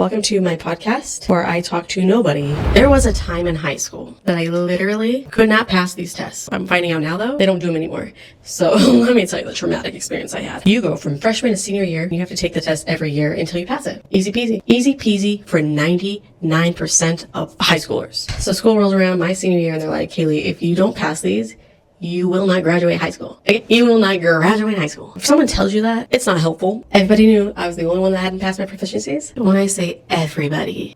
Welcome to my podcast where I talk to nobody. There was a time in high school that I literally could not pass these tests. I'm finding out now though, they don't do them anymore. So let me tell you the traumatic experience I had. You go from freshman to senior year, you have to take the test every year until you pass it. Easy peasy. Easy peasy for 99% of high schoolers. So school rolls around my senior year and they're like, Kaylee, if you don't pass these, you will not graduate high school. Okay? You will not graduate high school. If someone tells you that, it's not helpful. Everybody knew I was the only one that hadn't passed my proficiencies. When I say everybody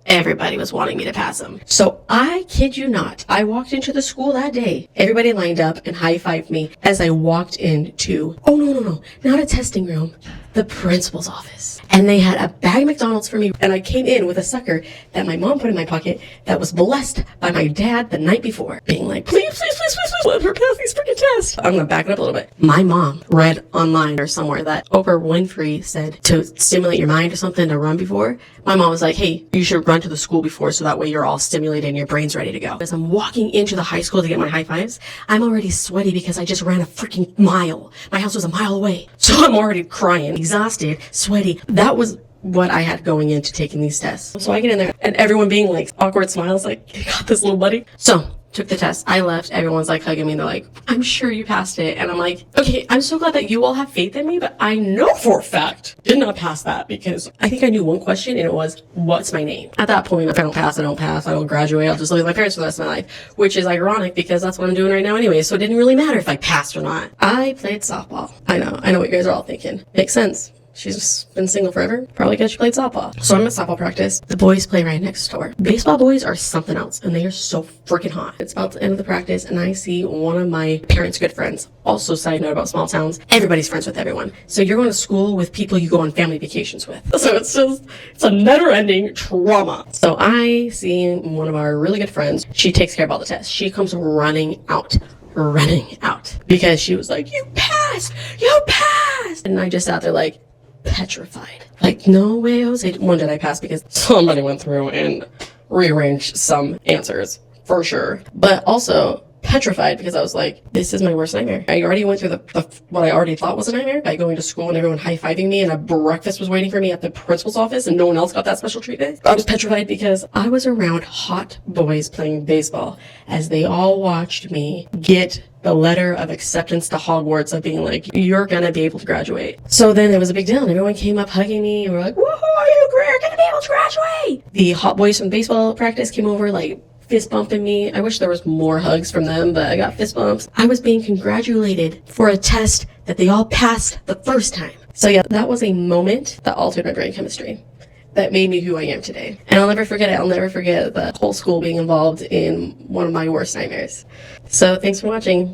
was wanting me to pass them. So I kid you not, I walked into the school that day. Everybody lined up and high-fived me as I walked into, not a testing room, the principal's office. And they had a bag of McDonald's for me. And I came in with a sucker that my mom put in my pocket that was blessed by my dad the night before, being like, please, let her pass these freaking tests. I'm gonna back it up a little bit. My mom read online or somewhere that Oprah Winfrey said to stimulate your mind or something to run before. My mom was like, hey, you should run to the school before so that way you're all stimulated and your brain's ready to go. As I'm walking into the high school to get my high fives, I'm already sweaty because I just ran a freaking mile. My house was a mile away. So I'm already crying, exhausted, sweaty. That was what I had going into taking these tests. So I get in there and everyone being like awkward smiles like, you got this little buddy. So took the test. I left. Everyone's like hugging me. They're like, I'm sure you passed it. And I'm like, okay, I'm so glad that you all have faith in me, but I know for a fact did not pass that because I think I knew one question and it was, what's my name? At that point, if I don't pass, I don't pass. I don't graduate. I'll just live with my parents for the rest of my life, which is ironic because that's what I'm doing right now anyway. So it didn't really matter if I passed or not. I played softball. I know what you guys are all thinking. Makes sense. She's been single forever. Probably because she played softball. So I'm at softball practice. The boys play right next door. Baseball boys are something else, and they are so freaking hot. It's about the end of the practice, and I see one of my parents' good friends. Also, side note about small towns, everybody's friends with everyone. So you're going to school with people you go on family vacations with. So it's a never-ending trauma. So I see one of our really good friends. She takes care of all the tests. She comes running out because she was like, you passed! And I just sat there like, petrified. Like, no way, Jose. One, did I pass because somebody went through and rearranged some answers, for sure. But also petrified because I was like, this is my worst nightmare. I already went through the what I already thought was a nightmare by going to school and everyone high-fiving me and a breakfast was waiting for me at the principal's office and no one else got that special treatment. I was petrified because I was around hot boys playing baseball as they all watched me get the letter of acceptance to Hogwarts of being like, you're gonna be able to graduate. So then it was a big deal and everyone came up hugging me and were like, woohoo, you're gonna be able to graduate. The hot boys from baseball practice came over like fist bumping me. I wish there was more hugs from them, but I got fist bumps. I was being congratulated for a test that they all passed the first time. So yeah, that was a moment that altered my brain chemistry. That made me who I am today. And I'll never forget it. I'll never forget the whole school being involved in one of my worst nightmares. So thanks for watching.